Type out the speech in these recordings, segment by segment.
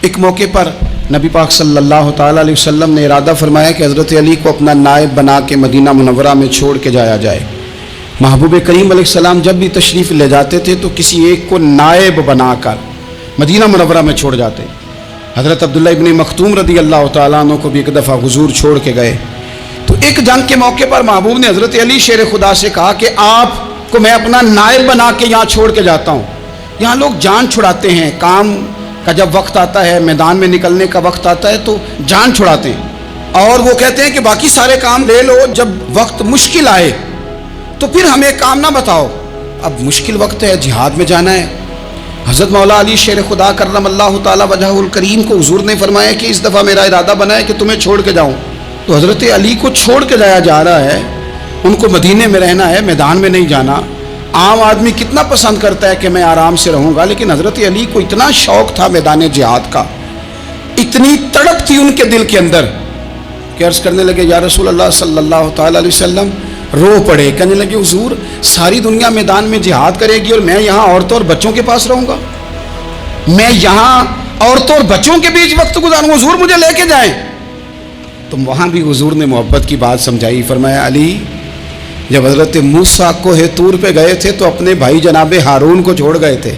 ایک موقع پر نبی پاک صلی اللہ تعالیٰ علیہ وسلم نے ارادہ فرمایا کہ حضرت علی کو اپنا نائب بنا کے مدینہ منورہ میں چھوڑ کے جایا جائے۔ محبوب کریم علیہ السلام جب بھی تشریف لے جاتے تھے تو کسی ایک کو نائب بنا کر مدینہ منورہ میں چھوڑ جاتے۔ حضرت عبداللہ ابن مختوم رضی اللہ تعالیٰ عنہ کو بھی ایک دفعہ حضور چھوڑ کے گئے تو ایک جنگ کے موقع پر محبوب نے حضرت علی شیر خدا سے کہا کہ آپ کو میں اپنا نائب بنا کے یہاں چھوڑ کے جاتا ہوں۔ یہاں لوگ جان چھڑاتے ہیں، کام کا جب وقت آتا ہے، میدان میں نکلنے کا وقت آتا ہے تو جان چھڑاتے ہیں، اور وہ کہتے ہیں کہ باقی سارے کام لے لو، جب وقت مشکل آئے تو پھر ہمیں کام نہ بتاؤ۔ اب مشکل وقت ہے، جہاد میں جانا ہے۔ حضرت مولا علی شیر خدا کرم اللہ تعالی وجہہ الکریم کو حضور نے فرمایا کہ اس دفعہ میرا ارادہ بنا ہے کہ تمہیں چھوڑ کے جاؤں۔ تو حضرت علی کو چھوڑ کے جایا جا رہا ہے، ان کو مدینے میں رہنا ہے، میدان میں نہیں جانا۔ عام آدمی کتنا پسند کرتا ہے کہ میں آرام سے رہوں گا، لیکن حضرت علی کو اتنا شوق تھا میدان جہاد کا، اتنی تڑپ تھی ان کے دل کے اندر کہ عرض کرنے لگے یا رسول اللہ صلی اللہ تعالیٰ علیہ وسلم، رو پڑے، کہنے لگے حضور ساری دنیا میدان میں جہاد کرے گی اور میں یہاں عورتوں اور بچوں کے پاس رہوں گا، میں یہاں عورتوں اور بچوں کے بیچ وقت گزاروں، حضور مجھے لے کے جائیں۔ تو وہاں بھی حضور نے محبت کی بات سمجھائی، فرمایا علی جب حضرت موسیٰ کوہ طور پہ گئے تھے تو اپنے بھائی جناب ہارون کو چھوڑ گئے تھے،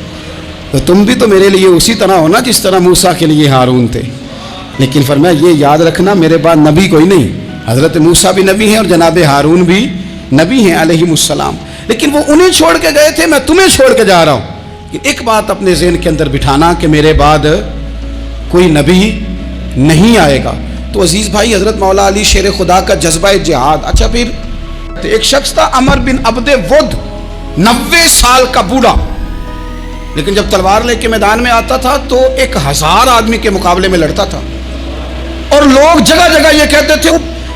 تو تم بھی تو میرے لیے اسی طرح ہونا جس طرح موسیٰ کے لیے ہارون تھے۔ لیکن فرمایا یہ یاد رکھنا میرے بعد نبی کوئی نہیں، حضرت موسیٰ بھی نبی ہیں اور جناب ہارون بھی نبی ہیں علیہم السلام، لیکن وہ انہیں چھوڑ کے گئے تھے، میں تمہیں چھوڑ کے جا رہا ہوں۔ ایک بات اپنے ذہن کے اندر بٹھانا کہ میرے بعد کوئی نبی نہیں آئے گا۔ تو عزیز بھائی، حضرت مولا علی شیر خدا کا جذبہ جہاد۔ اچھا پھر ایک شخص تھا عمر بن عبد ود، 90 سال کا بوڑھا، لیکن جب تلوار لے کے میدان میں آتا تھا تو 1000 آدمی کے مقابلے میں لڑتا تھا، اور لوگ جگہ جگہ یہ کہتے تھے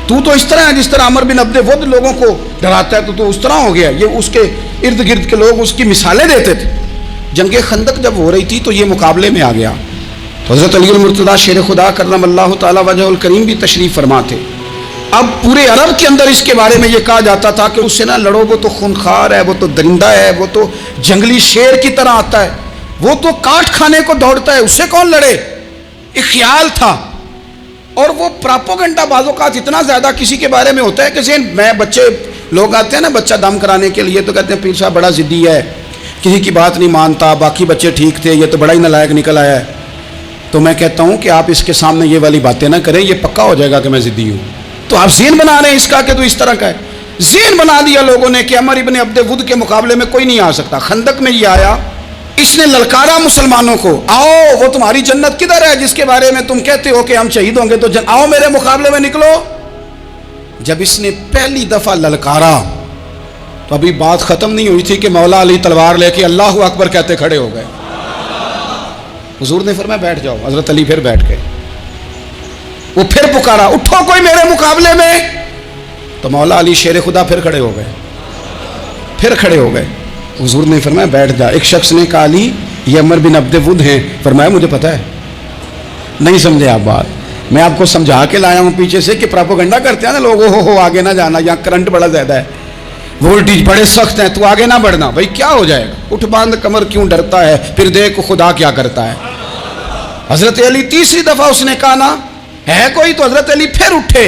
تو اس طرح ہے جس طرح عمر بن عبد ود لوگوں کو ڈراتا ہے، تو اس طرح ہو گیا۔ یہ اس کے ارد گرد کے لوگ اس کی مثالیں دیتے تھے۔ جنگ خندق جب ہو رہی تھی تو یہ مقابلے میں آ گیا، تو حضرت علی المرتضیٰ شیر خدا کرم اللہ تعالی وجہ الکریم بھی تشریف فرما تھے۔ اب پورے عرب کے اندر اس کے بارے میں یہ کہا جاتا تھا کہ اس سے نہ لڑو، وہ تو خونخوار ہے، وہ تو درندہ ہے، وہ تو جنگلی شیر کی طرح آتا ہے، وہ تو کاٹ کھانے کو دوڑتا ہے، اس سے کون لڑے۔ ایک خیال تھا، اور وہ پراپوگنڈا بعض اوقات اتنا زیادہ کسی کے بارے میں ہوتا ہے کہ میں بچے لوگ آتے ہیں نا بچہ دم کرانے کے لیے، تو کہتے ہیں پیر صاحب بڑا ضدی ہے، کسی کی بات نہیں مانتا، باقی بچے ٹھیک تھے، یہ تو بڑا ہی نالائق نکل آیا ہے۔ تو میں کہتا ہوں کہ آپ اس کے سامنے یہ والی باتیں نہ کریں، یہ پکا ہو جائے گا کہ میں ضدی ہوں۔ تو آپ ذہن بنا رہے ہیں اس کا کہ تو اس طرح کا ہے، ذہن بنا دیا لوگوں نے کہ عمر ابن عبد ود کے مقابلے میں کوئی نہیں آ سکتا۔ خندق میں یہ آیا، اس نے للکارا مسلمانوں کو، آؤ وہ تمہاری جنت کدھر ہے جس کے بارے میں تم کہتے ہو کہ ہم شہید ہوں گے، تو آؤ میرے مقابلے میں نکلو۔ جب اس نے پہلی دفعہ للکارا تو ابھی بات ختم نہیں ہوئی تھی کہ مولا علی تلوار لے کے اللہ اکبر کہتے کھڑے ہو گئے۔ حضور نے فرمایا بیٹھ جاؤ، حضرت علی پھر بیٹھ گئے۔ وہ پھر پکارا اٹھو کوئی میرے مقابلے میں، تو مولا علی شیر خدا پھر کھڑے ہو گئے، پھر کھڑے ہو گئے۔ حضور نے فرمایا بیٹھ جا۔ ایک شخص نے کہا علی یہ عمر بن عبد ود ہیں، فرمایا مجھے پتا ہے۔ نہیں سمجھے آپ بات، میں آپ کو سمجھا کے لایا ہوں پیچھے سے کہ پراپوگنڈا کرتے ہیں نا لوگ، ہو آگے نہ جانا، یہاں کرنٹ بڑا زیادہ ہے، وولٹیج بڑے سخت ہیں، تو آگے نہ بڑھنا۔ بھائی کیا ہو جائے گا، اٹھ باندھ کمر کیوں ڈرتا ہے، پھر دیکھ خدا کیا کرتا ہے۔ حضرت علی تیسری دفعہ اس نے کہا نا ہے کوئی، تو حضرت علی پھر اٹھے۔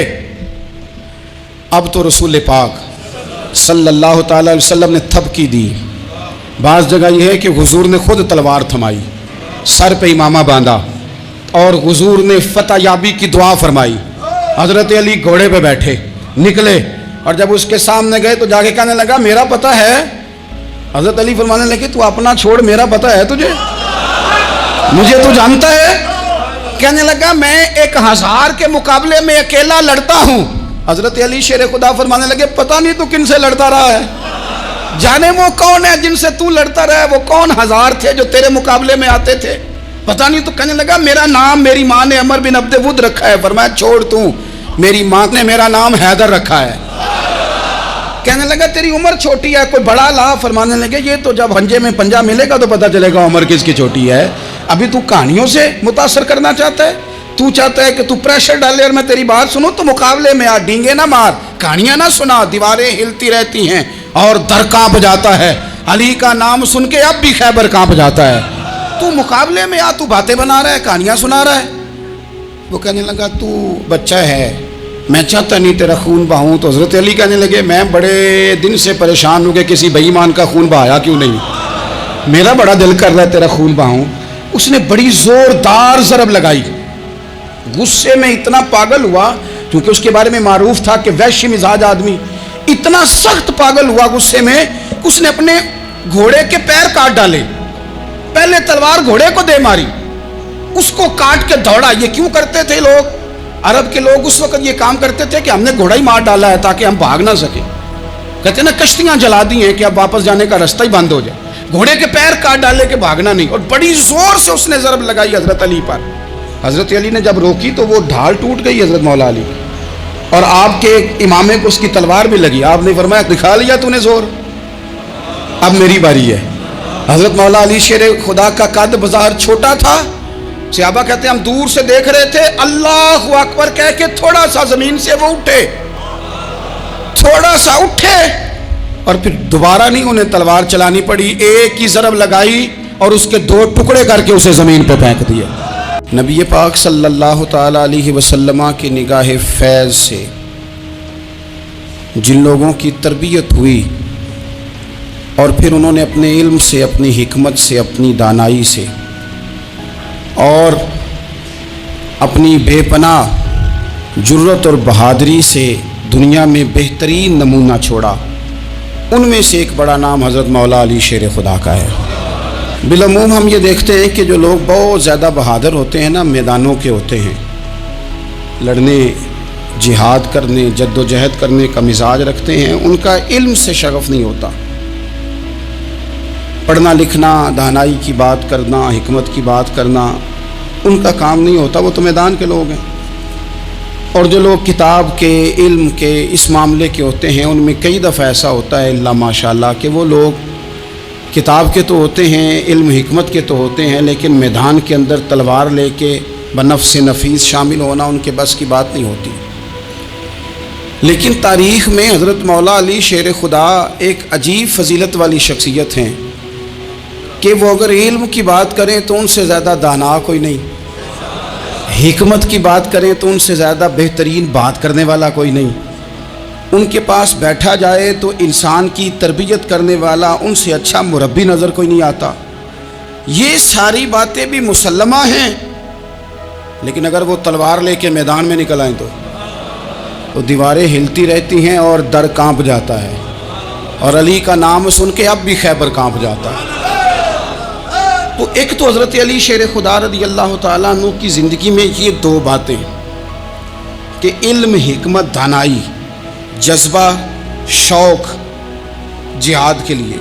اب تو رسول پاک صلی اللہ تعالی علیہ وسلم نے تھپکی دی۔ بعض جگہ یہ ہے کہ حضور نے خود تلوار تھمائی، سر پہ امامہ باندھا، اور حضور نے فتح یابی کی دعا فرمائی۔ حضرت علی گھوڑے پہ بیٹھے نکلے، اور جب اس کے سامنے گئے تو جا کے کہنے لگا میرا پتہ ہے۔ حضرت علی فرمانے لگے تو اپنا چھوڑ، میرا پتہ ہے تجھے، مجھے تو جانتا ہے۔ کہنے لگا میں 1000 کے مقابلے میں اکیلا لڑتا ہوں۔ حضرت علی شیر خدا فرمانے لگے پتہ نہیں تو کن سے لڑتا رہا ہے، جانے وہ کون ہے جن سے تو لڑتا رہا ہے، وہ کون 1000 تھے جو تیرے مقابلے میں آتے تھے، پتہ نہیں۔ تو کہنے لگا میرا نام میری ماں نے عمر بن عبد ود رکھا ہے۔ فرمایا چھوڑ تو، میری ماں نے میرا نام حیدر رکھا ہے۔ کہنے لگا تیری عمر چھوٹی ہے، کوئی بڑا لا۔ فرمانے لگے یہ تو جب ہنجے میں پنجہ ملے گا تو پتہ چلے گا عمر کس کی چھوٹی ہے، ابھی تو کہانیوں سے متاثر کرنا چاہتا ہے، تو چاہتا ہے کہ تو پریشر ڈالے اور میں تیری بات سنوں، تو مقابلے میں آ، ڈینگے نہ مار، کہانیاں نہ سنا، دیواریں ہلتی رہتی ہیں اور در کانپ جاتا ہے۔ علی کا نام سن کے اب بھی خیبر کانپ جاتا ہے۔ تو مقابلے میں آ، تو باتیں بنا رہا ہے، کہانیاں سنا رہا ہے۔ وہ کہنے لگا تو بچہ ہے، میں چاہتا نہیں تیرا خون بہاؤں۔ تو حضرت علی کہنے لگے میں بڑے دن سے پریشان ہوں کہ کسی بے ایمان کا خون بہایا کیوں نہیں، میرا بڑا دل کر رہا ہے تیرا خون بہاؤں۔ اس نے بڑی زوردار ضرب لگائی، غصے میں اتنا پاگل ہوا، کیونکہ اس کے بارے میں معروف تھا کہ وحشی مزاج آدمی، اتنا سخت پاگل ہوا غصے میں کہ اس نے اپنے گھوڑے کے پیر کاٹ ڈالے۔ پہلے تلوار گھوڑے کو دے ماری، اس کو کاٹ کے دوڑا۔ یہ کیوں کرتے تھے لوگ؟ عرب کے لوگ اس وقت یہ کام کرتے تھے کہ ہم نے گھوڑا ہی مار ڈالا ہے تاکہ ہم بھاگ نہ سکیں۔ کہتے ہیں نا کشتیاں جلا دی ہیں کہ اب واپس جانے کا راستہ ہی بند ہو جائے، گھوڑے کے پیر کاٹ ڈالے کہ بھاگنا نہیں۔ اور بڑی زور سے اس نے ضرب لگائی حضرت علی پر۔ حضرت علی نے جب روکی تو وہ ڈھال ٹوٹ گئی حضرت مولا علی، اور آپ کے امامے کو اس کی تلوار بھی لگی۔ آپ نے فرمایا دکھا لیا تو نے زور، اب میری باری ہے۔ حضرت مولا علی شیر خدا کا قد بظاہر چھوٹا تھا، صحابہ کہتے ہیں ہم دور سے دیکھ رہے تھے، اللہ اکبر کہہ کے تھوڑا سا زمین سے وہ اٹھے، تھوڑا سا اٹھے، اور پھر دوبارہ نہیں انہیں تلوار چلانی پڑی، ایک ہی ضرب لگائی اور اس کے دو ٹکڑے کر کے اسے زمین پہ پھینک دیا۔ نبی پاک صلی اللہ تعالی علیہ وسلم کی نگاہ فیض سے جن لوگوں کی تربیت ہوئی اور پھر انہوں نے اپنے علم سے، اپنی حکمت سے، اپنی دانائی سے اور اپنی بے پناہ جرت اور بہادری سے دنیا میں بہترین نمونہ چھوڑا، ان میں سے ایک بڑا نام حضرت مولا علی شیر خدا کا ہے۔ بالعموم ہم یہ دیکھتے ہیں کہ جو لوگ بہت زیادہ بہادر ہوتے ہیں نا، میدانوں کے ہوتے ہیں، لڑنے، جہاد کرنے، جد و جہد کرنے کا مزاج رکھتے ہیں، ان کا علم سے شغف نہیں ہوتا، پڑھنا لکھنا، دانائی کی بات کرنا، حکمت کی بات کرنا ان کا کام نہیں ہوتا، وہ تو میدان کے لوگ ہیں۔ اور جو لوگ کتاب کے، علم کے، اس معاملے کے ہوتے ہیں، ان میں کئی دفعہ ایسا ہوتا ہے اللہ ماشاءاللہ کہ وہ لوگ کتاب کے تو ہوتے ہیں، علم حکمت کے تو ہوتے ہیں، لیکن میدان کے اندر تلوار لے کے بنفس نفیس شامل ہونا ان کے بس کی بات نہیں ہوتی۔ لیکن تاریخ میں حضرت مولا علی شیر خدا ایک عجیب فضیلت والی شخصیت ہیں کہ وہ اگر علم کی بات کریں تو ان سے زیادہ دانا کوئی نہیں، حکمت کی بات کریں تو ان سے زیادہ بہترین بات کرنے والا کوئی نہیں، ان کے پاس بیٹھا جائے تو انسان کی تربیت کرنے والا ان سے اچھا مربی نظر کوئی نہیں آتا۔ یہ ساری باتیں بھی مسلمہ ہیں، لیکن اگر وہ تلوار لے کے میدان میں نکل آئیں تو دیواریں ہلتی رہتی ہیں اور در کانپ جاتا ہے، اور علی کا نام سن کے اب بھی خیبر کانپ جاتا ہے۔ تو ایک تو حضرت علی شیر خدا رضی اللہ تعالیٰ عنہ کی زندگی میں یہ دو باتیں کہ علم، حکمت، دانائی، جذبہ، شوق جہاد کے لیے،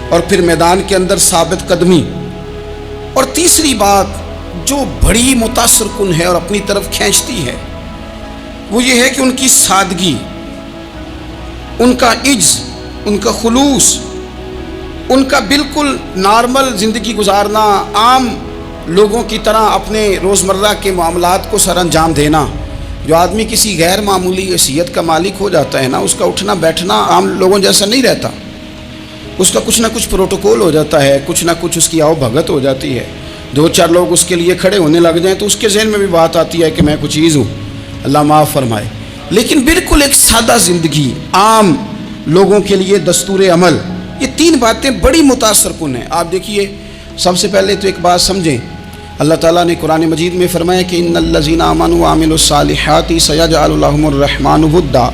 اور پھر میدان کے اندر ثابت قدمی، اور تیسری بات جو بڑی متاثر کن ہے اور اپنی طرف کھینچتی ہے وہ یہ ہے کہ ان کی سادگی، ان کا عجز، ان کا خلوص، ان کا بالکل نارمل زندگی گزارنا، عام لوگوں کی طرح اپنے روزمرہ کے معاملات کو سر انجام دینا۔ جو آدمی کسی غیر معمولی حیثیت کا مالک ہو جاتا ہے نا، اس کا اٹھنا بیٹھنا عام لوگوں جیسا نہیں رہتا، اس کا کچھ نہ کچھ پروٹوکول ہو جاتا ہے، کچھ نہ کچھ اس کی آؤ بھگت ہو جاتی ہے، دو چار لوگ اس کے لیے کھڑے ہونے لگ جائیں تو اس کے ذہن میں بھی بات آتی ہے کہ میں کچھ چیز ہوں، اللہ معاف فرمائے۔ لیکن بالکل ایک سادہ زندگی، عام لوگوں کے لیے دستور عمل، یہ تین باتیں بڑی متاثر کن ہیں۔ آپ دیکھیے، سب سے پہلے تو ایک بات سمجھیں، اللہ تعالیٰ نے قرآن مجید میں فرمایا کہ ان الذین آمنوا وعملوا الصالحات سیجعل لهم الرحمن ودا،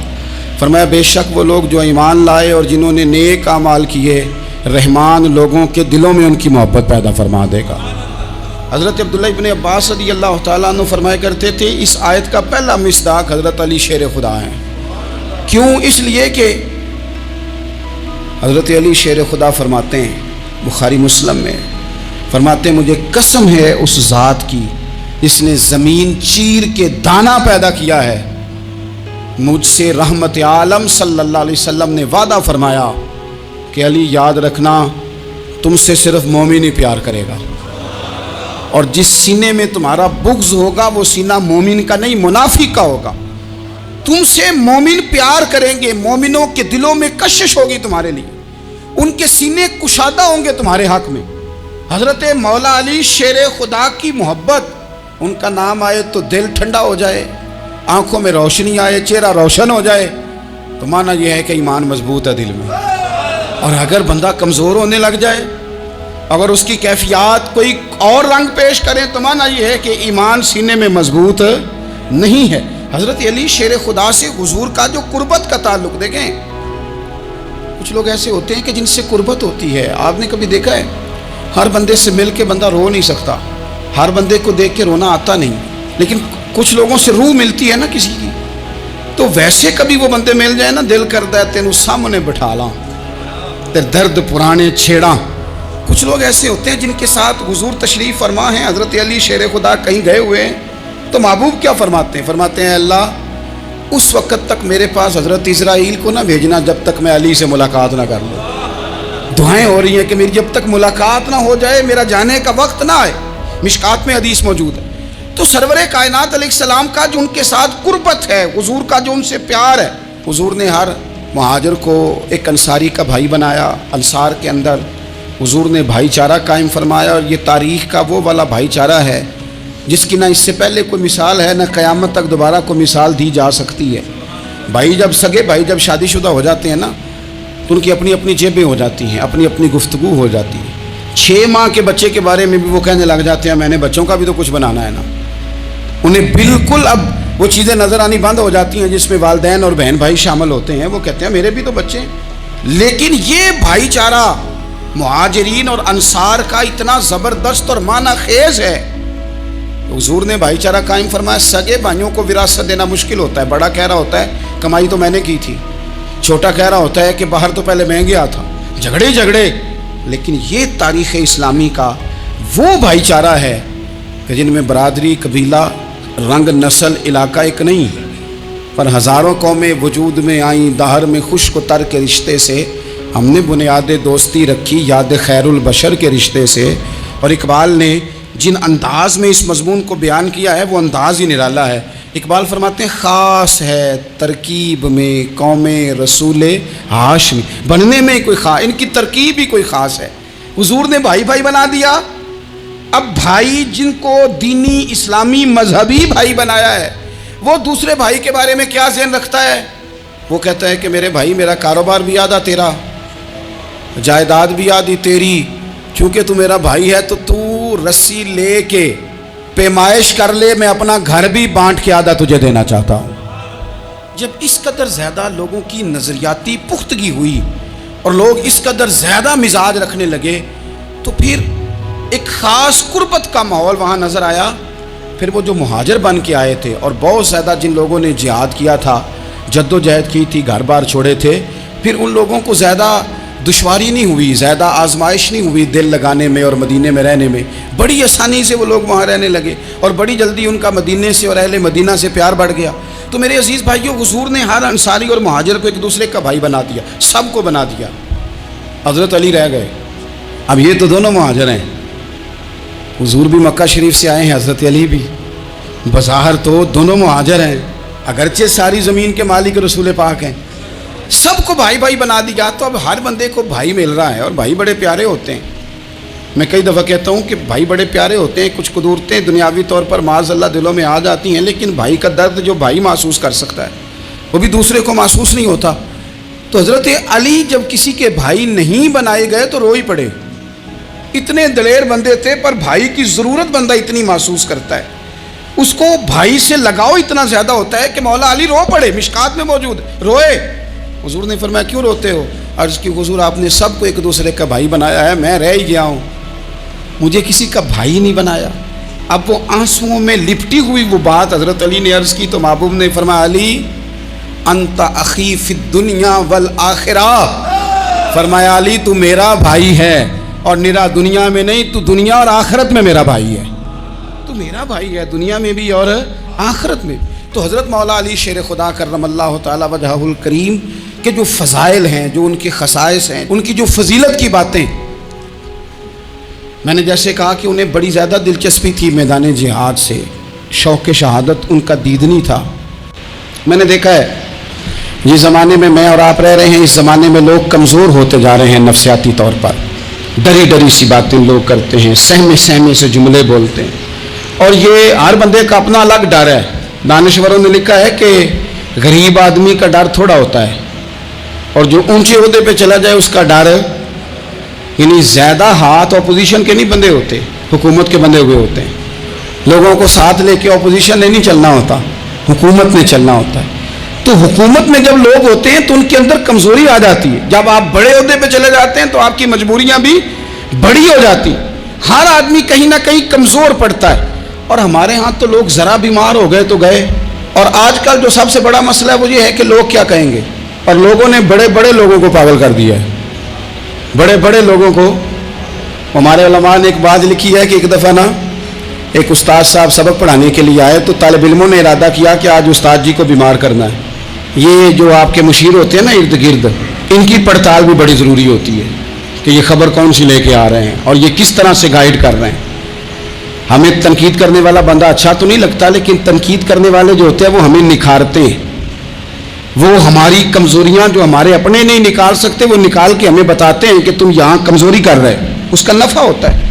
فرمایا بے شک وہ لوگ جو ایمان لائے اور جنہوں نے نیک اعمال کیے، رحمان لوگوں کے دلوں میں ان کی محبت پیدا فرما دے گا۔ حضرت عبداللہ ابن عباس رضی اللہ تعالیٰ عنہ فرمایا کرتے تھے اس آیت کا پہلا مصداق حضرت علی شیر خدا ہیں۔ کیوں؟ اس لیے کہ حضرت علی شیر خدا فرماتے ہیں بخاری مسلم میں، فرماتے ہیں مجھے قسم ہے اس ذات کی جس نے زمین چیر کے دانہ پیدا کیا ہے، مجھ سے رحمت عالم صلی اللہ علیہ وسلم نے وعدہ فرمایا کہ علی یاد رکھنا تم سے صرف مومن ہی پیار کرے گا، اور جس سینے میں تمہارا بغض ہوگا وہ سینہ مومن کا نہیں منافق کا ہوگا۔ تم سے مومن پیار کریں گے، مومنوں کے دلوں میں کشش ہوگی تمہارے لیے، ان کے سینے کشادہ ہوں گے تمہارے حق میں، حضرت مولا علی شیر خدا کی محبت، ان کا نام آئے تو دل ٹھنڈا ہو جائے، آنکھوں میں روشنی آئے، چہرہ روشن ہو جائے، تو معنی یہ ہے کہ ایمان مضبوط ہے دل میں۔ اور اگر بندہ کمزور ہونے لگ جائے، اگر اس کی کیفیات کوئی اور رنگ پیش کریں، تو معنی یہ ہے کہ ایمان سینے میں مضبوط نہیں ہے۔ حضرت علی شیر خدا سے حضور کا جو قربت کا تعلق، دیکھیں کچھ لوگ ایسے ہوتے ہیں کہ جن سے قربت ہوتی ہے، آپ نے کبھی دیکھا ہے ہر بندے سے مل کے بندہ رو نہیں سکتا، ہر بندے کو دیکھ کے رونا آتا نہیں، لیکن کچھ لوگوں سے روح ملتی ہے نا کسی کی، تو ویسے کبھی وہ بندے مل جائے نا، دل کرتا ہے تینوں سامنے بٹھا لاں تے درد پرانے چھیڑاں۔ کچھ لوگ ایسے ہوتے ہیں جن کے ساتھ حضور تشریف فرما ہیں، حضرت علی شیر خدا کہیں گئے ہوئے ہیں، تو محبوب کیا فرماتے ہیں؟ فرماتے ہیں اللہ اس وقت تک میرے پاس حضرت اسرائیل کو نہ بھیجنا جب تک میں علی سے ملاقات نہ کر لوں۔ دعائیں ہو رہی ہیں کہ میری جب تک ملاقات نہ ہو جائے، میرا جانے کا وقت نہ آئے۔ مشکات میں حدیث موجود ہے۔ تو سرور کائنات علیہ السلام کا جو ان کے ساتھ قربت ہے، حضور کا جو ان سے پیار ہے، حضور نے ہر مہاجر کو ایک انصاری کا بھائی بنایا، انصار کے اندر حضور نے بھائی چارہ قائم فرمایا، اور یہ تاریخ کا وہ والا بھائی چارہ ہے جس کی نہ اس سے پہلے کوئی مثال ہے، نہ قیامت تک دوبارہ کوئی مثال دی جا سکتی ہے۔ بھائی جب سگے بھائی جب شادی شدہ ہو جاتے ہیں نا، تو ان کی اپنی اپنی جیبیں ہو جاتی ہیں، اپنی اپنی گفتگو ہو جاتی ہے۔ 6 ماہ کے بچے کے بارے میں بھی وہ کہنے لگ جاتے ہیں میں نے بچوں کا بھی تو کچھ بنانا ہے نا۔ انہیں بالکل اب وہ چیزیں نظر آنی بند ہو جاتی ہیں جس میں والدین اور بہن بھائی شامل ہوتے ہیں، وہ کہتے ہیں میرے بھی تو بچے ہیں۔ لیکن یہ بھائی چارہ مہاجرین اور انصار کا اتنا زبردست اور معنی خیز ہے، حضور نے بھائی چارہ قائم فرمایا۔ سگے بھائیوں کو وراثت دینا مشکل ہوتا ہے، بڑا کہہ رہا ہوتا ہے کمائی تو میں نے کی تھی، چھوٹا کہہ رہا ہوتا ہے کہ باہر تو پہلے میں گیا تھا، جھگڑے، لیکن یہ تاریخ اسلامی کا وہ بھائی چارہ ہے کہ جن میں برادری، قبیلہ، رنگ، نسل، علاقہ ایک نہیں، پر ہزاروں قومیں وجود میں آئیں، دہر میں خشک و تر کے رشتے سے ہم نے بنیاد دوستی رکھی، یاد خیر البشر کے رشتے سے۔ اور اقبال نے جن انداز میں اس مضمون کو بیان کیا ہے وہ انداز ہی نرالا ہے۔ اقبال فرماتے ہیں خاص ہے ترکیب میں قوم رسول ہاشمی، بننے میں کوئی خاص، ان کی ترکیب ہی کوئی خاص ہے۔ حضور نے بھائی بھائی بنا دیا۔ اب بھائی جن کو دینی اسلامی مذہبی بھائی بنایا ہے، وہ دوسرے بھائی کے بارے میں کیا ذہن رکھتا ہے؟ وہ کہتا ہے کہ میرے بھائی میرا کاروبار بھی آدھا تیرا، جائیداد بھی آدھی تیری، چونکہ تو میرا بھائی ہے تو تو رسی لے کے پیمائش کر لے، میں اپنا گھر بھی بانٹ کے آدھا تجھے دینا چاہتا ہوں۔ جب اس قدر زیادہ لوگوں کی نظریاتی پختگی ہوئی اور لوگ اس قدر زیادہ مزاج رکھنے لگے، تو پھر ایک خاص قربت کا ماحول وہاں نظر آیا۔ پھر وہ جو مہاجر بن کے آئے تھے اور بہت زیادہ جن لوگوں نے جہاد کیا تھا، جد و جہد کی تھی، گھر بار چھوڑے تھے، پھر ان لوگوں کو زیادہ دشواری نہیں ہوئی، زیادہ آزمائش نہیں ہوئی دل لگانے میں اور مدینے میں رہنے میں، بڑی آسانی سے وہ لوگ وہاں رہنے لگے، اور بڑی جلدی ان کا مدینے سے اور اہل مدینہ سے پیار بڑھ گیا۔ تو میرے عزیز بھائیوں، حضور نے ہر انصاری اور مہاجر کو ایک دوسرے کا بھائی بنا دیا، سب کو بنا دیا۔ حضرت علی رہ گئے، اب یہ تو دونوں مہاجر ہیں، حضور بھی مکہ شریف سے آئے ہیں، حضرت علی بھی، بظاہر تو دونوں مہاجر ہیں، اگرچہ ساری زمین کے مالک رسول پاک ہیں، سب کو بھائی بھائی بنا دیا۔ تو اب ہر بندے کو بھائی مل رہا ہے، اور بھائی بڑے پیارے ہوتے ہیں۔ میں کئی دفعہ کہتا ہوں کہ بھائی بڑے پیارے ہوتے ہیں، کچھ قدورتیں دنیاوی طور پر معاذ اللہ دلوں میں آ جاتی ہیں، لیکن بھائی کا درد جو بھائی محسوس کر سکتا ہے وہ بھی دوسرے کو محسوس نہیں ہوتا۔ تو حضرت علی جب کسی کے بھائی نہیں بنائے گئے تو رو ہی پڑے، اتنے دلیر بندے تھے، پر بھائی کی ضرورت بندہ اتنی محسوس کرتا ہے، اس کو بھائی سے لگاؤ اتنا زیادہ ہوتا ہے کہ مولا علی رو پڑے، مشکات میں موجود، روئے۔ حضور نے فرمایا کیوں روتے ہو؟ عرض کی حضور آپ نے سب کو ایک دوسرے کا بھائی بنایا ہے، میں رہ ہی گیا ہوں، مجھے کسی کا بھائی نہیں بنایا۔ اب وہ آنسوؤں میں لپٹی ہوئی وہ بات حضرت علی نے عرض کی، تو محبوب نے فرمایا علی انت اخی فی الدنیا والآخرہ، فرمایا علی تو میرا بھائی ہے، اور نرا دنیا میں نہیں، تو دنیا اور آخرت میں میرا بھائی ہے، تو میرا بھائی ہے دنیا میں بھی اور آخرت میں۔ تو حضرت مولا علی شیر خدا کرم اللہ تعالی وجہہ الکریم کے جو فضائل ہیں، جو ان کے خصائص ہیں، ان کی جو فضیلت کی باتیں، میں نے جیسے کہا کہ انہیں بڑی زیادہ دلچسپی تھی میدان جہاد سے، شوق شہادت ان کا دیدنی تھا۔ میں نے دیکھا ہے جس زمانے میں اور آپ رہ رہے ہیں، اس زمانے میں لوگ کمزور ہوتے جا رہے ہیں نفسیاتی طور پر، ڈری ڈری سی باتیں لوگ کرتے ہیں، سہمے سہمے سے جملے بولتے ہیں، اور یہ ہر بندے کا اپنا الگ ڈر ہے۔ دانشوروں نے لکھا ہے کہ غریب آدمی کا ڈر تھوڑا ہوتا ہے، اور جو اونچے عہدے پہ چلا جائے اس کا ڈر، یعنی زیادہ ہاتھ اپوزیشن کے نہیں بندے ہوتے، حکومت کے بندے ہوئے ہوتے ہیں۔ لوگوں کو ساتھ لے کے اپوزیشن نے نہیں چلنا ہوتا، حکومت نے چلنا ہوتا ہے۔ تو حکومت میں جب لوگ ہوتے ہیں تو ان کے اندر کمزوری آ جاتی ہے، جب آپ بڑے عہدے پہ چلے جاتے ہیں تو آپ کی مجبوریاں بھی بڑی ہو جاتی، ہر آدمی کہیں نہ کہیں کمزور پڑتا ہے۔ اور ہمارے ہاں تو لوگ ذرا بیمار ہو گئے تو گئے، اور آج کل جو سب سے بڑا مسئلہ ہے وہ یہ ہے کہ لوگ کیا کہیں گے، اور لوگوں نے بڑے بڑے لوگوں کو پاگل کر دیا ہے، بڑے بڑے لوگوں کو۔ ہمارے علماء نے ایک بات لکھی ہے کہ ایک دفعہ نا ایک استاد صاحب سبق پڑھانے کے لیے آئے تو طالب علموں نے ارادہ کیا کہ آج استاد جی کو بیمار کرنا ہے۔ یہ جو آپ کے مشیر ہوتے ہیں نا ارد گرد، ان کی پڑتال بھی بڑی ضروری ہوتی ہے کہ یہ خبر کون سی لے کے آ رہے ہیں اور یہ کس طرح سے گائیڈ کر رہے ہیں۔ ہمیں تنقید کرنے والا بندہ اچھا تو نہیں لگتا، لیکن تنقید کرنے والے جو ہوتے ہیں وہ ہمیں نکھارتے ہیں، وہ ہماری کمزوریاں جو ہمارے اپنے نہیں نکال سکتے وہ نکال کے ہمیں بتاتے ہیں کہ تم یہاں کمزوری کر رہے، اس کا نفع ہوتا ہے۔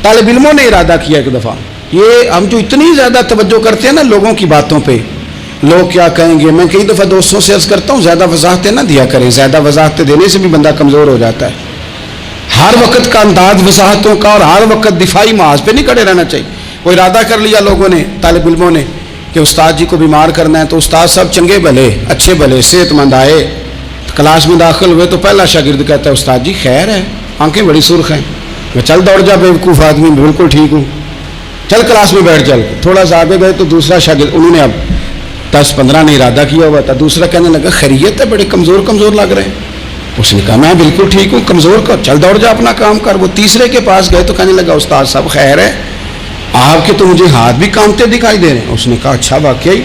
طالب علموں نے ارادہ کیا ایک دفعہ، یہ ہم جو اتنی زیادہ توجہ کرتے ہیں نا لوگوں کی باتوں پہ، لوگ کیا کہیں گے، میں کئی دفعہ دوستوں سے عرض کرتا ہوں زیادہ وضاحتیں نہ دیا کریں، زیادہ وضاحتیں دینے سے بھی بندہ کمزور ہو جاتا ہے۔ ہر وقت کا انداز وضاحتوں کا اور ہر وقت دفاعی محاذ پہ نہیں کھڑے رہنا چاہیے۔ وہ ارادہ کر لیا لوگوں نے، طالب علموں نے، کہ استاد جی کو بیمار کرنا ہے، تو استاد صاحب چنگے بھلے اچھے بھلے صحت مند آئے، کلاس میں داخل ہوئے تو پہلا شاگرد کہتا ہے استاد جی خیر ہے، آنکھیں بڑی سرخ ہیں۔ میں چل دوڑ جا بیوقوف آدمی، بالکل ٹھیک ہوں، چل کلاس میں بیٹھ چل۔ تھوڑا سا آگے گئے تو دوسرا شاگرد، انہوں نے اب 10-15 نے ارادہ کیا ہوا تھا، دوسرا کہنے لگا خیریت ہے، بڑے کمزور کمزور لگ رہے ہیں۔ اس نے کہا میں بالکل ٹھیک ہوں، کمزور کر، چل دوڑ جا اپنا کام کر۔ وہ تیسرے کے پاس گئے تو کہنے لگا استاد صاحب خیر ہے، آپ کے تو مجھے ہاتھ بھی کامتے دکھائی دے رہے ہیں۔ اس نے کہا اچھا واقعی۔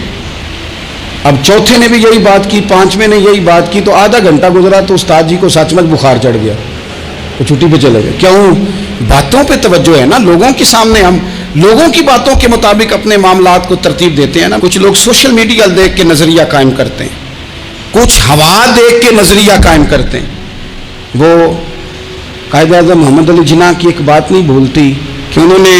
اب چوتھے نے بھی یہی بات کی، پانچویں نے یہی بات کی، تو آدھا گھنٹہ گزرا تو استاد جی کو سچ مچ بخار چڑھ گیا، تو چھٹی پہ چلے گئے۔ کیوں؟ باتوں پہ توجہ ہے نا، لوگوں کے سامنے ہم لوگوں کی باتوں کے مطابق اپنے معاملات کو ترتیب دیتے ہیں نا۔ کچھ لوگ سوشل میڈیا دیکھ کے نظریہ قائم کرتے ہیں، کچھ ہوا دیکھ کے نظریہ قائم کرتے ہیں۔ وہ قائد اعظم محمد علی جناح کی ایک بات نہیں بھولتی کہ انہوں نے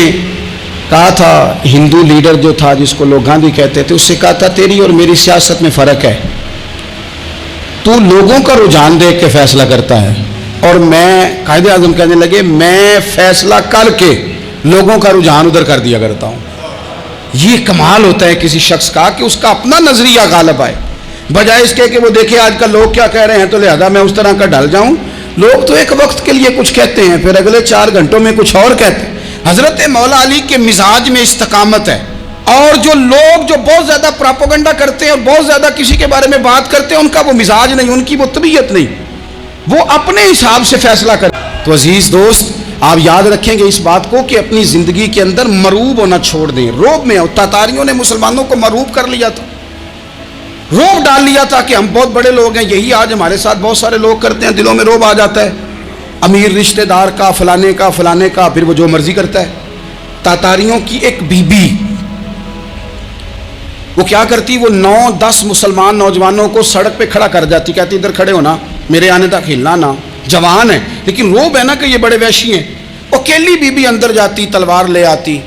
کہا تھا، ہندو لیڈر جو تھا جس کو لوگ گاندھی کہتے تھے، اس سے کہا تھا تیری اور میری سیاست میں فرق ہے، تو لوگوں کا رجحان دیکھ کے فیصلہ کرتا ہے، اور میں، قائد اعظم کہنے لگے، میں فیصلہ کر کے لوگوں کا رجحان ادھر کر دیا کرتا ہوں۔ یہ کمال ہوتا ہے کسی شخص کا کہ اس کا اپنا نظریہ غالب آئے، بجائے اس کے کہ وہ دیکھے آج کل لوگ کیا کہہ رہے ہیں تو لہذا میں اس طرح کا ڈل جاؤں۔ لوگ تو ایک وقت کے لیے کچھ کہتے ہیں، پھر اگلے 4 گھنٹوں میں کچھ اور کہتے ہیں۔ حضرت مولا علی کے مزاج میں استقامت ہے، اور جو لوگ جو بہت زیادہ پراپوگنڈا کرتے ہیں اور بہت زیادہ کسی کے بارے میں بات کرتے ہیں، ان کا وہ مزاج نہیں، ان کی وہ طبیعت نہیں، وہ اپنے حساب سے فیصلہ کرتے۔ تو عزیز دوست، آپ یاد رکھیں گے اس بات کو کہ اپنی زندگی کے اندر مروب ہونا چھوڑ دیں۔ روب میں تاتاریوں نے مسلمانوں کو مروب کر لیا تھا، روب ڈال لیا تھا کہ ہم بہت بڑے لوگ ہیں۔ یہی آج ہمارے ساتھ بہت سارے لوگ کرتے ہیں، دلوں میں روب آ جاتا ہے، امیر رشتہ دار کا، فلانے کا فلانے کا، پھر وہ جو مرضی کرتا ہے۔ تاتاریوں کی ایک بی بی، وہ کیا کرتی، وہ 9-10 مسلمان نوجوانوں کو سڑک پہ کھڑا کر جاتی، کہتی ادھر کھڑے ہونا، میرے آنے تک ہلنا نہ، جوان ہے لیکن روب ہے نا کہ یہ بڑے وحشی ہیں۔ اکیلی بی بی اندر جاتی، تلوار لے آتی،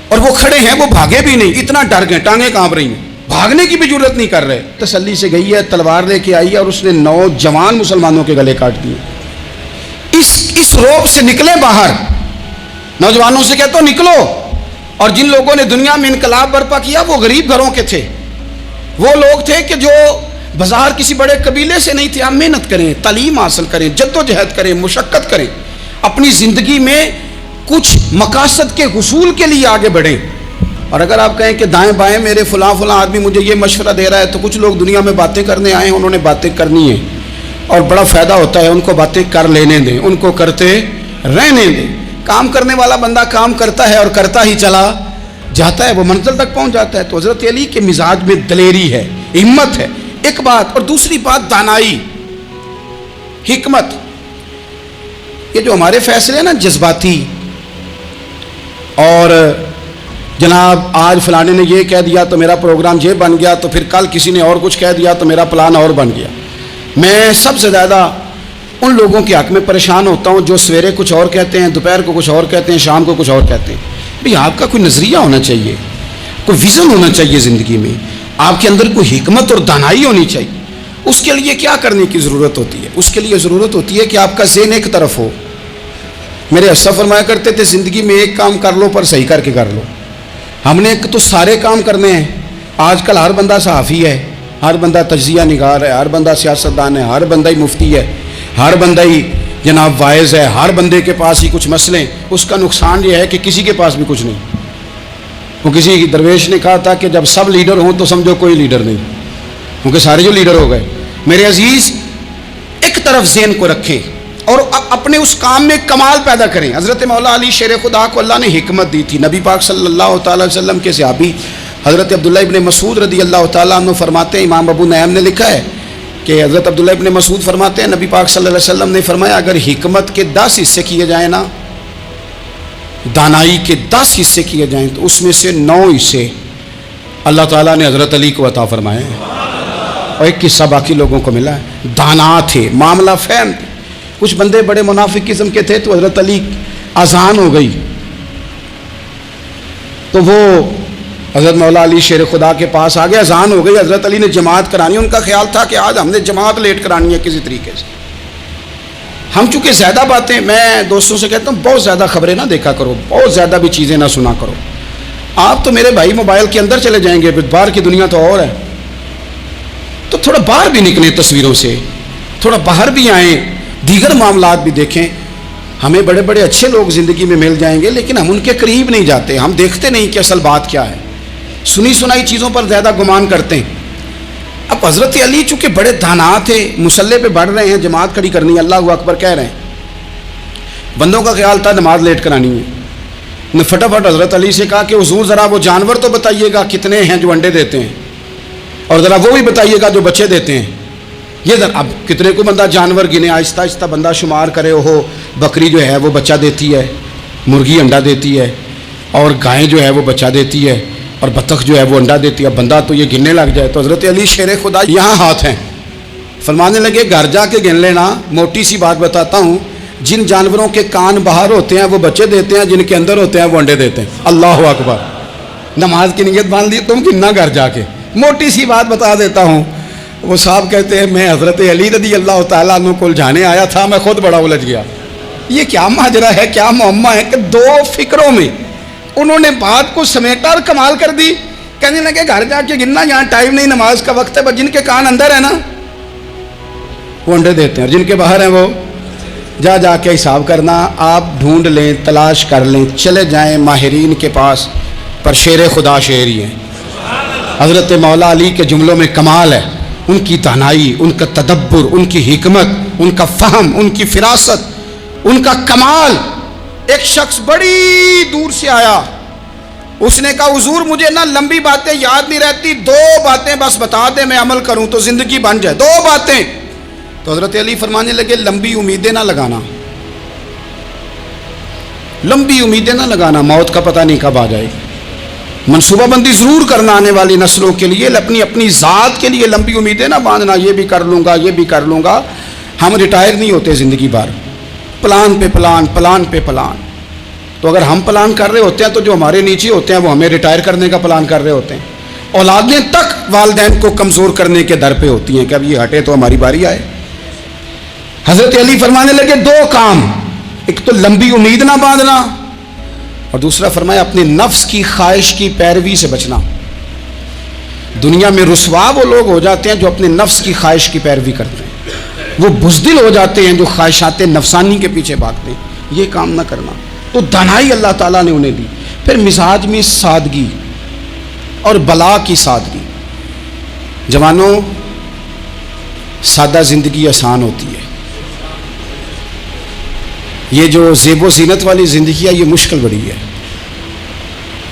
اور وہ کھڑے ہیں، وہ بھاگے بھی نہیں، اتنا ڈر گئے، ٹانگیں کانپ رہی ہیں، بھاگنے کی بھی جرت نہیں کر رہے۔ تسلی سے گئی ہے، تلوار لے کے آئی ہے، اور اس نے 9 جوان مسلمانوں کے گلے کاٹ دیے۔ اس روب سے نکلے باہر، نوجوانوں سے کہتا ہوں نکلو۔ اور جن لوگوں نے دنیا میں انقلاب برپا کیا وہ غریب گھروں کے تھے، وہ لوگ تھے کہ جو بظاہر کسی بڑے قبیلے سے نہیں تھے۔ آپ محنت کریں، تعلیم حاصل کریں، جد و جہد کریں، مشقت کریں، اپنی زندگی میں کچھ مقاصد کے حصول کے لیے آگے بڑھیں۔ اور اگر آپ کہیں کہ دائیں بائیں میرے فلاں آدمی مجھے یہ مشورہ دے رہا ہے، تو کچھ لوگ دنیا میں باتیں کرنے آئے ہیں، انہوں نے باتیں کرنی ہیں اور بڑا فائدہ ہوتا ہے، ان کو باتیں کر لینے دیں، ان کو کرتے رہنے دیں۔ کام کرنے والا بندہ کام کرتا ہے اور کرتا ہی چلا جاتا ہے، وہ منزل تک پہنچ جاتا ہے۔ تو حضرت علی کے مزاج میں دلیری ہے، ہمت ہے، ایک بات۔ اور دوسری بات دانائی، حکمت۔ یہ جو ہمارے فیصلے ہیں نا جذباتی، اور جناب آج فلانے نے یہ کہہ دیا تو میرا پروگرام یہ بن گیا، تو پھر کل کسی نے اور کچھ کہہ دیا تو میرا پلان اور بن گیا۔ میں سب سے زیادہ ان لوگوں کے حق میں پریشان ہوتا ہوں جو سویرے کچھ اور کہتے ہیں، دوپہر کو کچھ اور کہتے ہیں، شام کو کچھ اور کہتے ہیں۔ بھئی آپ کا کوئی نظریہ ہونا چاہیے، کوئی ویژن ہونا چاہیے زندگی میں، آپ کے اندر کوئی حکمت اور دانائی ہونی چاہیے۔ اس کے لیے کیا کرنے کی ضرورت ہوتی ہے؟ اس کے لیے ضرورت ہوتی ہے کہ آپ کا ذہن ایک طرف ہو۔ میرے اسلاف فرمایا کرتے تھے زندگی میں ایک کام کر لو پر صحیح کر کے کر لو۔ ہم نے تو سارے کام کرنے ہیں۔ آج کل ہر بندہ صحافی ہے، ہر بندہ تجزیہ نگار ہے، ہر بندہ سیاستدان ہے، ہر بندہ ہی مفتی ہے، ہر بندہ ہی جناب واعظ ہے، ہر بندے کے پاس ہی کچھ مسئلے۔ اس کا نقصان یہ ہے کہ کسی کے پاس بھی کچھ نہیں۔ وہ کسی درویش نے کہا تھا کہ جب سب لیڈر ہوں تو سمجھو کوئی لیڈر نہیں، کیونکہ سارے جو لیڈر ہو گئے۔ میرے عزیز ایک طرف ذہن کو رکھیں اور اپنے اس کام میں کمال پیدا کریں۔ حضرت مولا علی شیر خدا کو اللہ نے حکمت دی تھی۔ نبی پاک صلی اللہ تعالی وسلم کے صحابی حضرت عبداللہ ابن مسعود رضی اللہ تعالیٰ عنہ فرماتے ہیں، امام ابو نعیم نے لکھا ہے کہ حضرت عبداللہ ابن مسعود فرماتے ہیں نبی پاک صلی اللہ علیہ وسلم نے فرمایا اگر حکمت کے 10 حصے کیے جائیں نا، دانائی کے 10 حصے کیے جائیں تو اس میں سے 9 حصے اللہ تعالیٰ نے حضرت علی کو عطا فرمائے ہیں، اور ایک حصہ باقی لوگوں کو ملا ہے۔ دانا تھے، معاملہ فہم تھے۔ کچھ بندے بڑے منافق قسم کے تھے تو حضرت علی اذان ہو گئی تو وہ حضرت مولا علی شیر خدا کے پاس آ گئے، اذان ہو گئی، حضرت علی نے جماعت کرانی، ان کا خیال تھا کہ آج ہم نے جماعت لیٹ کرانی ہے کسی طریقے سے۔ ہم چونکہ زیادہ باتیں، میں دوستوں سے کہتا ہوں بہت زیادہ خبریں نہ دیکھا کرو، بہت زیادہ بھی چیزیں نہ سنا کرو۔ آپ تو میرے بھائی موبائل کے اندر چلے جائیں گے، باہر کی دنیا تو اور ہے، تو تھوڑا باہر بھی نکلیں تصویروں سے، تھوڑا باہر بھی آئیں، دیگر معاملات بھی دیکھیں۔ ہمیں بڑے بڑے اچھے لوگ زندگی میں مل جائیں گے لیکن ہم ان کے قریب نہیں جاتے، ہم دیکھتے نہیں کہ اصل بات کیا ہے، سنی سنائی چیزوں پر زیادہ گمان کرتے ہیں۔ اب حضرت علی چونکہ بڑے دانا تھے، مصلے پہ بڑھ رہے ہیں، جماعت کھڑی کرنی ہے، اللہ اکبر کہہ رہے ہیں، بندوں کا خیال تھا نماز لیٹ کرانی ہے۔ نے فٹافٹ حضرت علی سے کہا کہ حضور ذرا وہ جانور تو بتائیے گا کتنے ہیں جو انڈے دیتے ہیں، اور ذرا وہ بھی بتائیے گا جو بچے دیتے ہیں۔ یہ ذرا اب کتنے کو بندہ جانور گنے، آہستہ آہستہ بندہ شمار کرے، ہو بکری جو ہے وہ بچہ دیتی ہے، مرغی انڈا دیتی ہے، اور گائیں جو ہے وہ بچہ دیتی ہے، اور بطخ جو ہے وہ انڈا دیتی ہے۔ بندہ تو یہ گننے لگ جائے تو حضرت علی شیر خدا یہاں ہاتھ ہیں، فرمانے لگے گھر جا کے گن لینا، موٹی سی بات بتاتا ہوں، جن جانوروں کے کان باہر ہوتے ہیں وہ بچے دیتے ہیں، جن کے اندر ہوتے ہیں وہ انڈے دیتے ہیں۔ اللہ اکبر، نماز کی نیت باندھ لی تم گننا گھر جا کے۔ موٹی سی بات بتا دیتا ہوں، وہ صاحب کہتے ہیں میں حضرت علی رضی اللہ تعالیٰ عنہ کو الجھانے آیا تھا، میں خود بڑا الجھ گیا۔ یہ کیا ماجرا ہے، کیا معمہ ہے کہ 2 فکروں میں انہوں نے بات کو سمیٹا اور کمال کر دی۔ کہنے لگے گھر جا کے گننا، یہاں ٹائم نہیں، نماز کا وقت ہے، بس جن کے کان اندر ہے نا وہ انڈے دیتے ہیں، اور جن کے باہر ہیں وہ جا جا کے حساب کرنا۔ آپ ڈھونڈ لیں، تلاش کر لیں، چلے جائیں ماہرین کے پاس، پر شیر خدا شعر ہی ہے۔ حضرت مولا علی کے جملوں میں کمال ہے، ان کی دانائی، ان کا تدبر، ان کی حکمت، ان کا فہم، ان کی فراست، ان کا کمال۔ ایک شخص بڑی دور سے آیا، اس نے کہا حضور مجھے نا لمبی باتیں یاد نہیں رہتی، 2 باتیں بس بتا دیں میں عمل کروں تو زندگی بن جائے، 2 باتیں۔ تو حضرت علی فرمانے لگے لمبی امیدیں نہ لگانا، لمبی امیدیں نہ لگانا، موت کا پتہ نہیں کب آ جائے۔ منصوبہ بندی ضرور کرنا آنے والی نسلوں کے لیے، اپنی ذات کے لیے لمبی امیدیں نہ باندھنا، یہ بھی کر لوں گا، یہ بھی کر لوں گا۔ ہم ریٹائر نہیں ہوتے زندگی بھر، پلان پہ پلان، پلان پہ پلان۔ تو اگر ہم پلان کر رہے ہوتے ہیں تو جو ہمارے نیچے ہوتے ہیں وہ ہمیں ریٹائر کرنے کا پلان کر رہے ہوتے ہیں۔ اولادیں تک والدین کو کمزور کرنے کے در پہ ہوتی ہیں کہ اب یہ ہٹے تو ہماری باری آئے۔ حضرت علی فرمانے لگے 2 کام، ایک تو لمبی امید نہ باندھنا، اور دوسرا فرمایا اپنے نفس کی خواہش کی پیروی سے بچنا۔ دنیا میں رسوا وہ لوگ ہو جاتے ہیں جو اپنے نفس کی خواہش کی پیروی کرتے ہیں، وہ بزدل ہو جاتے ہیں جو خواہشات نفسانی کے پیچھے بھاگتے ہیں۔ یہ کام نہ کرنا۔ تو دانائی اللہ تعالیٰ نے انہیں دی۔ پھر مزاج میں سادگی اور بلا کی سادگی۔ جوانوں، سادہ زندگی آسان ہوتی ہے، یہ جو زیب و زینت والی زندگی ہے یہ مشکل بڑی ہے۔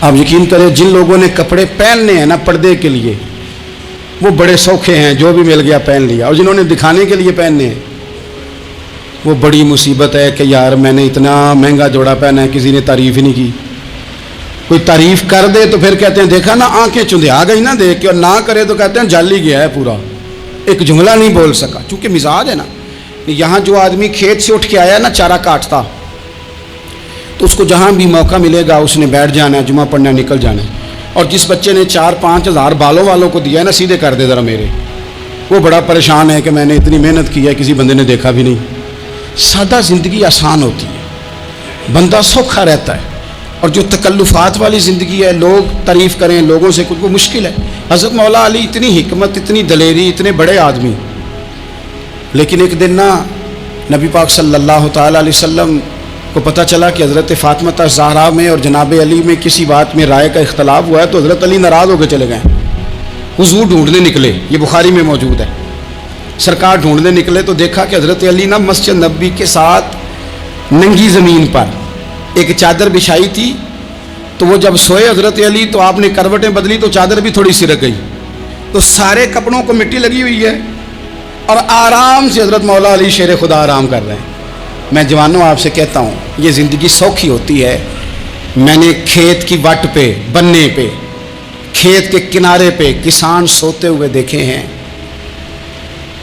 آپ یقین کریں جن لوگوں نے کپڑے پہننے ہیں نا پردے کے لیے وہ بڑے سوکھے ہیں، جو بھی مل گیا پہن لیا، اور جنہوں نے دکھانے کے لیے پہننے ہیں وہ بڑی مصیبت ہے کہ یار میں نے اتنا مہنگا جوڑا پہنا ہے، کسی نے تعریف ہی نہیں کی۔ کوئی تعریف کر دے تو پھر کہتے ہیں دیکھا نا آنکھیں چندھیا گئی نا دیکھ کے، اور نہ کرے تو کہتے ہیں جل ہی گیا ہے پورا، ایک جملہ نہیں بول سکا۔ چونکہ مزاج ہے نا، یہاں جو آدمی کھیت سے اٹھ کے آیا نا چارہ کاٹتا، تو اس کو جہاں بھی موقع ملے گا اس نے بیٹھ جانا ہے، جمعہ پڑھنا نکل جانا ہے۔ اور جس بچے نے 4-5 ہزار بالوں والوں کو دیا ہے نا، سیدھے کر دے ذرا میرے، وہ بڑا پریشان ہے کہ میں نے اتنی محنت کی ہے کسی بندے نے دیکھا بھی نہیں۔ سادہ زندگی آسان ہوتی ہے، بندہ سوکھا رہتا ہے، اور جو تکلفات والی زندگی ہے، لوگ تعریف کریں، لوگوں سے کچھ، وہ مشکل ہے۔ حضرت مولا علی اتنی حکمت، اتنی دلیری، اتنے بڑے آدمی، لیکن ایک دن نا نبی پاک صلی اللہ تعالیٰ علیہ وسلم کو پتہ چلا کہ حضرت فاطمہ زہرا میں اور جناب علی میں کسی بات میں رائے کا اختلاف ہوا ہے، تو حضرت علی ناراض ہو کے چلے گئے، حضور ڈھونڈنے نکلے، یہ بخاری میں موجود ہے۔ سرکار ڈھونڈنے نکلے تو دیکھا کہ حضرت علی نا مسجد نبوی کے ساتھ ننگی زمین پر ایک چادر بچھائی تھی، تو وہ جب سوئے حضرت علی تو آپ نے کروٹیں بدلی تو چادر بھی تھوڑی سی رک گئی، تو سارے کپڑوں کو مٹی لگی ہوئی ہے، اور آرام سے حضرت مولا علی شیر خدا آرام کر رہے ہیں۔ میں جوانوں آپ سے کہتا ہوں، یہ زندگی سوکھی ہوتی ہے۔ میں نے کھیت کی وٹ پہ، بننے پہ، کھیت کے کنارے پہ کسان سوتے ہوئے دیکھے ہیں،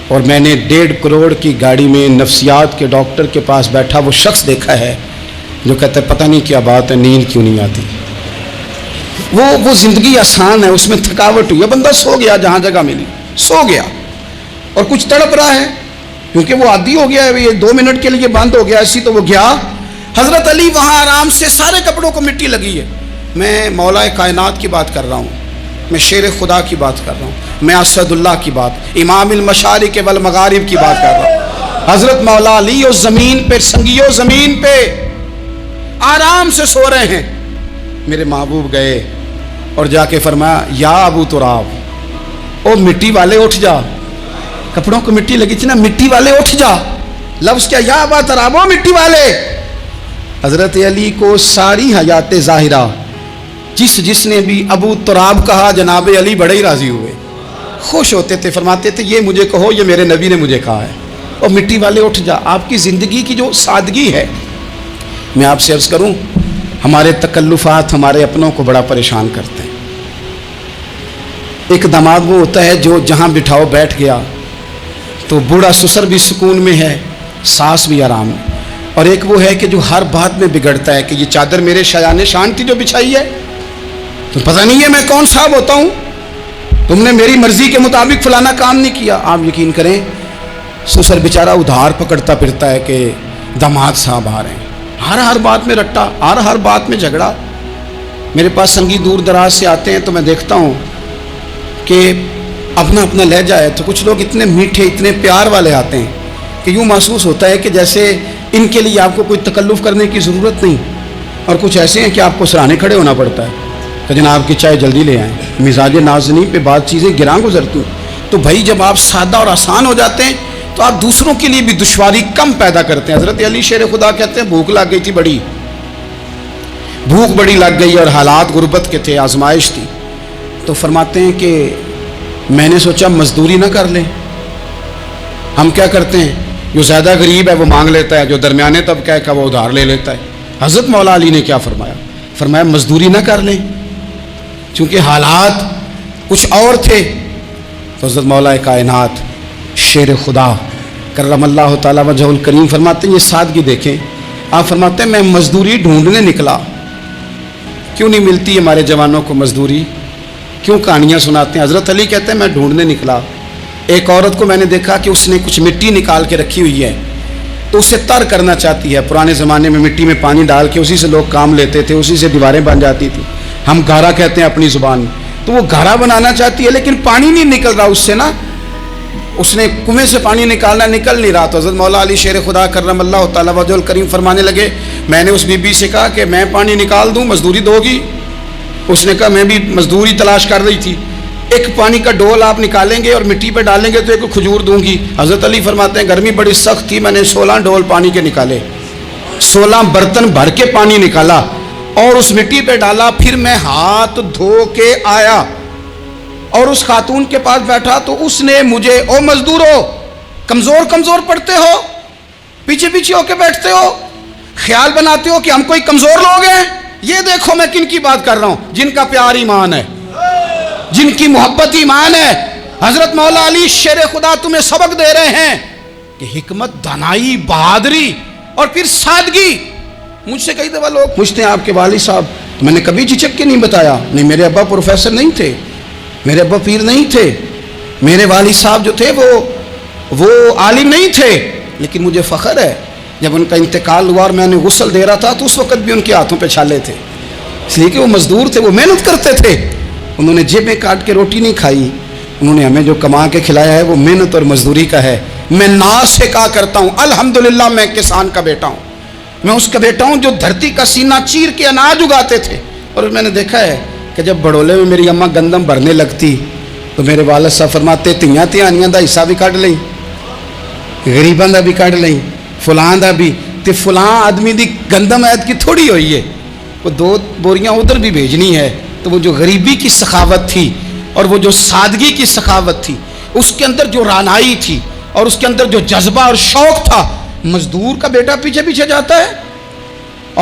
اور میں نے 1.5 کروڑ کی گاڑی میں نفسیات کے ڈاکٹر کے پاس بیٹھا وہ شخص دیکھا ہے جو کہتا ہے پتہ نہیں کیا بات ہے، نیند کیوں نہیں آتی۔ وہ زندگی آسان ہے، اس میں تھکاوٹ ہوئی ہے، بندہ سو گیا، جہاں جگہ ملی سو گیا، اور کچھ تڑپ رہا ہے کیونکہ وہ عادی ہو گیا ہے، یہ 2 منٹ کے لیے بند ہو گیا، اسی تو وہ گیا۔ حضرت علی وہاں آرام سے، سارے کپڑوں کو مٹی لگی ہے۔ میں مولا کائنات کی بات کر رہا ہوں، میں شیر خدا کی بات کر رہا ہوں، میں اسد اللہ کی بات، امام المشارق والمغارب کی بات کر رہا ہوں۔ حضرت مولا علی اس زمین پہ، سنگیو زمین پہ آرام سے سو رہے ہیں۔ میرے محبوب گئے اور جا کے فرمایا یا ابو تراب، او مٹی والے اٹھ جا، کپڑوں کو مٹی لگی تھی نا، مٹی والے اٹھ جا، لفظ کیا، یا ابا تراب، او مٹی والے۔ حضرت علی کو ساری حیات ظاہرہ جس نے بھی ابو تراب کہا، جناب علی بڑے ہی راضی ہوئے، خوش ہوتے تھے، فرماتے تھے یہ مجھے کہو، یہ میرے نبی نے مجھے کہا ہے، اور مٹی والے اٹھ جا۔ آپ کی زندگی کی جو سادگی ہے، میں آپ سے عرض کروں، ہمارے تکلفات ہمارے اپنوں کو بڑا پریشان کرتے ہیں۔ ایک دماغ وہ ہوتا ہے جو جہاں بٹھاؤ بیٹھ گیا، تو بوڑھا سسر بھی سکون میں ہے، ساس بھی آرام ہے، اور ایک وہ ہے کہ جو ہر بات میں بگڑتا ہے کہ یہ چادر میرے شایان شان تھی جو بچھائی ہے، تو پتہ نہیں ہے میں کون صاحب ہوتا ہوں، تم نے میری مرضی کے مطابق فلانا کام نہیں کیا۔ آپ یقین کریں، سسر بیچارہ ادھار پکڑتا پھرتا ہے کہ داماد صاحب آ رہے ہیں، ہر بات میں رٹا، ہر بات میں جھگڑا۔ میرے پاس سنگی دور دراز سے آتے ہیں تو میں دیکھتا ہوں کہ اپنا لہجہ ہے، تو کچھ لوگ اتنے میٹھے، اتنے پیار والے آتے ہیں کہ یوں محسوس ہوتا ہے کہ جیسے ان کے لیے آپ کو کوئی تکلف کرنے کی ضرورت نہیں، اور کچھ ایسے ہیں کہ آپ کو سرانے کھڑے ہونا پڑتا ہے کہ جناب کی چائے جلدی لے آئیں، مزاج نازنی پہ بعض چیزیں گراں گزرتی ہیں۔ تو بھائی جب آپ سادہ اور آسان ہو جاتے ہیں تو آپ دوسروں کے لیے بھی دشواری کم پیدا کرتے ہیں۔ حضرت علی شیر خدا کہتے ہیں بھوک لگ گئی تھی، بڑی بھوک بڑی لگ گئی، اور حالات غربت کے تھے، آزمائش تھی، تو فرماتے ہیں کہ میں نے سوچا مزدوری نہ کر لیں۔ ہم کیا کرتے ہیں، جو زیادہ غریب ہے وہ مانگ لیتا ہے، جو درمیانے طبقہ ہے وہ ادھار لے لیتا ہے۔ حضرت مولا علی نے کیا فرمایا، فرمایا مزدوری نہ کر لیں، چونکہ حالات کچھ اور تھے۔ تو حضرت مولا کائنات شیر خدا کرم اللہ تعالیٰ وجہ الکریم فرماتے ہیں، یہ سادگی دیکھیں، آپ فرماتے ہیں میں مزدوری ڈھونڈنے نکلا۔ کیوں نہیں ملتی ہمارے جوانوں کو مزدوری، کیوں کہانیاں سناتے ہیں؟ حضرت علی کہتے ہیں میں ڈھونڈنے نکلا، ایک عورت کو میں نے دیکھا کہ اس نے کچھ مٹی نکال کے رکھی ہوئی ہے، تو اسے تر کرنا چاہتی ہے۔ پرانے زمانے میں مٹی میں پانی ڈال کے اسی سے لوگ کام لیتے تھے، اسی سے دیواریں بن جاتی تھی، ہم گھارا کہتے ہیں اپنی زبان میں، تو وہ گھارا بنانا چاہتی ہے لیکن پانی نہیں نکل رہا اس سے نا، اس نے کنویں سے پانی نکالنا، نکل نہیں رہا۔ تو حضرت مولا علی شیر خدا کرم اللہ تعالیٰ وجہ الکریم فرمانے لگے، میں نے اس بی بی سے کہا کہ میں پانی نکال دوں، مزدوری دو گی؟ اس نے کہا میں بھی مزدوری تلاش کر رہی تھی، ایک پانی کا ڈول آپ نکالیں گے اور مٹی پہ ڈالیں گے تو ایک کھجور دوں گی۔ حضرت علی فرماتے ہیں گرمی بڑی سخت تھی، میں نے 16 ڈول پانی کے نکالے، 16 برتن بھر کے پانی نکالا اور اس مٹی پہ ڈالا، پھر میں ہاتھ دھو کے آیا اور اس خاتون کے پاس بیٹھا تو اس نے مجھے، او مزدورو کمزور پڑتے ہو، پیچھے پیچھے ہو کے بیٹھتے ہو، خیال بناتے ہو کہ ہم کوئی کمزور لوگ ہیں، یہ دیکھو میں کن کی بات کر رہا ہوں، جن کا پیار ایمان ہے، جن کی محبت ایمان ہے۔ حضرت مولا علی شیر خدا تمہیں سبق دے رہے ہیں کہ حکمت، دانائی، بہادری اور پھر سادگی. مجھ سے کئی دفعہ لوگ پوچھتے ہیں آپ کے والد صاحب، تو میں نے کبھی جھجک کے نہیں بتایا، نہیں میرے ابا پروفیسر نہیں تھے، میرے ابا پیر نہیں تھے، میرے والد صاحب جو تھے وہ عالم نہیں تھے، لیکن مجھے فخر ہے جب ان کا انتقال ہوا اور میں انہیں غسل دے رہا تھا تو اس وقت بھی ان کے ہاتھوں پہ چھالے تھے، اس لیے کہ وہ مزدور تھے، وہ محنت کرتے تھے. انہوں نے جیبیں کاٹ کے روٹی نہیں کھائی، انہوں نے ہمیں جو کما کے کھلایا ہے وہ محنت اور مزدوری کا ہے. میں ناز سے کہا کرتا ہوں الحمدللہ میں کسان کا بیٹا ہوں، میں اس کا بیٹا ہوں جو دھرتی کا سینہ چیر کے اناج اگاتے تھے. اور میں نے دیکھا ہے کہ جب بڑولے میں میری اماں گندم بھرنے لگتی تو میرے والد صاحب فرماتے تیاں تیانیاں دا حصہ بھی کٹ لیں، غریباں دا بھی کٹ لیں، فلاں دا بھی، تے فلاں آدمی دی گندم عید کی تھوڑی ہوئی ہے، وہ 2 بوریاں ادھر بھی بھیجنی ہے. تو وہ جو غریبی کی سخاوت تھی اور وہ جو سادگی کی سخاوت تھی، اس کے اندر جو رانائی تھی اور اس کے اندر جو جذبہ اور شوق تھا، مزدور کا بیٹا پیچھے پیچھے جاتا ہے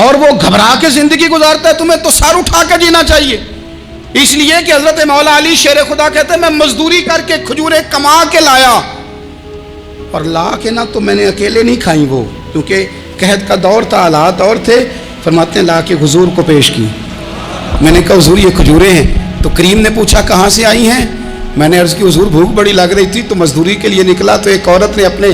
اور وہ گھبرا کے زندگی گزارتا ہے. تمہیں تو سر اٹھا کے جینا چاہیے. اس لیے کہ حضرت مولا علی شیر خدا کہتے ہیں میں مزدوری کر کے کھجوریں کما کے لایا، اور لا کے نہ تو میں نے اکیلے نہیں کھائیں، وہ کیونکہ قحط کا دور تھا، حالات اور تھے. فرماتے ہیں لا کے حضور کو پیش کی. میں نے کہا حضور یہ کھجوریں ہیں. تو کریم نے پوچھا کہاں سے آئی ہیں؟ میں نے عرض کی حضور بھوک بڑی لگ رہی تھی تو مزدوری کے لیے نکلا، تو ایک عورت نے اپنے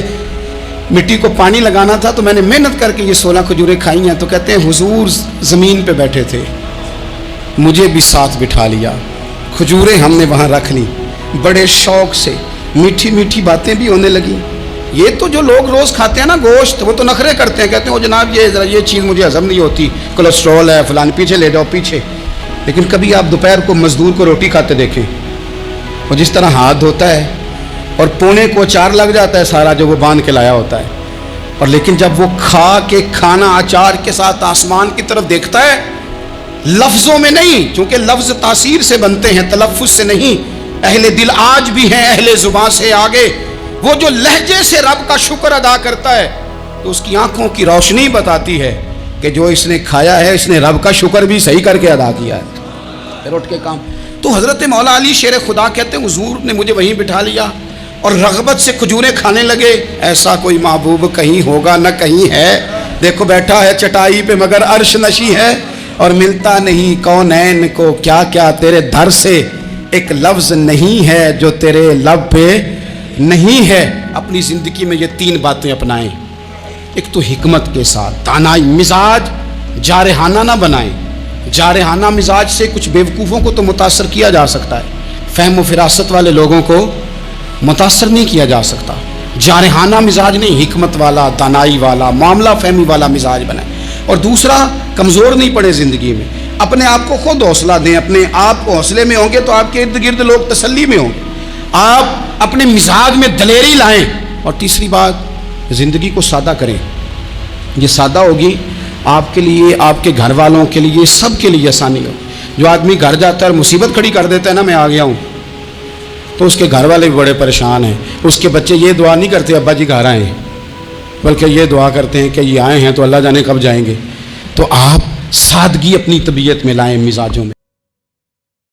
مٹی کو پانی لگانا تھا تو میں نے محنت کر کے یہ 16 کھجوریں کھائی ہیں. تو کہتے ہیں حضور زمین پہ بیٹھے تھے، مجھے بھی ساتھ بٹھا لیا، کھجوریں ہم نے وہاں رکھ لی، بڑے شوق سے میٹھی میٹھی باتیں بھی ہونے لگیں. یہ تو جو لوگ روز کھاتے ہیں نا گوشت، وہ تو نخرے کرتے ہیں، کہتے ہیں وہ جناب یہ چیز مجھے ہضم نہیں ہوتی، کولیسٹرول ہے فلان، پیچھے لے جاؤ پیچھے. لیکن کبھی آپ دوپہر کو مزدور کو روٹی کھاتے دیکھیں، وہ جس طرح ہاتھ دھوتا ہے اور پونے کو اچار لگ جاتا ہے سارا جو وہ باندھ کے لایا ہوتا ہے، اور لیکن جب وہ کھا کے کھانا اچار کے ساتھ آسمان کی طرف دیکھتا ہے، لفظوں میں نہیں، چونکہ لفظ تاثیر سے بنتے ہیں تلفظ سے نہیں، اہل دل آج بھی ہیں اہل زبان سے آگے. وہ جو لہجے سے رب کا شکر ادا کرتا ہے تو اس کی آنکھوں کی روشنی بتاتی ہے کہ جو اس نے کھایا ہے اس نے رب کا شکر بھی صحیح کر کے ادا کیا ہے. پھر اٹھ کے کام. تو حضرت مولا علی شیر خدا کہتے ہیں حضور نے مجھے وہیں بٹھا لیا اور رغبت سے کھجوریں کھانے لگے. ایسا کوئی محبوب کہیں ہوگا نہ کہیں ہے، دیکھو بیٹھا ہے چٹائی پہ مگر عرش نشی ہے، اور ملتا نہیں کونین کو کیا کیا تیرے در سے، ایک لفظ نہیں ہے جو تیرے لب پہ نہیں ہے. اپنی زندگی میں یہ 3 باتیں اپنائیں. ایک تو حکمت کے ساتھ دانائی، مزاج جارحانہ نہ بنائیں. جارحانہ مزاج سے کچھ بیوقوفوں کو تو متاثر کیا جا سکتا ہے، فہم و فراست والے لوگوں کو متاثر نہیں کیا جا سکتا. جارحانہ مزاج نہیں، حکمت والا، دانائی والا، معاملہ فہمی والا مزاج بنائیں. اور دوسرا، کمزور نہیں پڑے زندگی میں، اپنے آپ کو خود حوصلہ دیں. اپنے آپ کو حوصلے میں ہوں گے تو آپ کے ارد گرد لوگ تسلی میں ہوں گے. آپ اپنے مزاج میں دلیری لائیں. اور تیسری بات، زندگی کو سادہ کریں. یہ سادہ ہوگی آپ کے لیے، آپ کے گھر والوں کے لیے، سب کے لیے آسانی ہو. جو آدمی گھر جاتا ہے اور مصیبت کھڑی کر دیتا ہے نا میں آ گیا ہوں، تو اس کے گھر والے بھی بڑے پریشان ہیں. اس کے بچے یہ دعا نہیں کرتے ابا جی گھر آئے ہیں، بلکہ یہ دعا کرتے ہیں کہ یہ آئے ہیں تو اللہ جانے کب جائیں گے. تو آپ سادگی اپنی طبیعت میں لائیں، مزاجوں میں.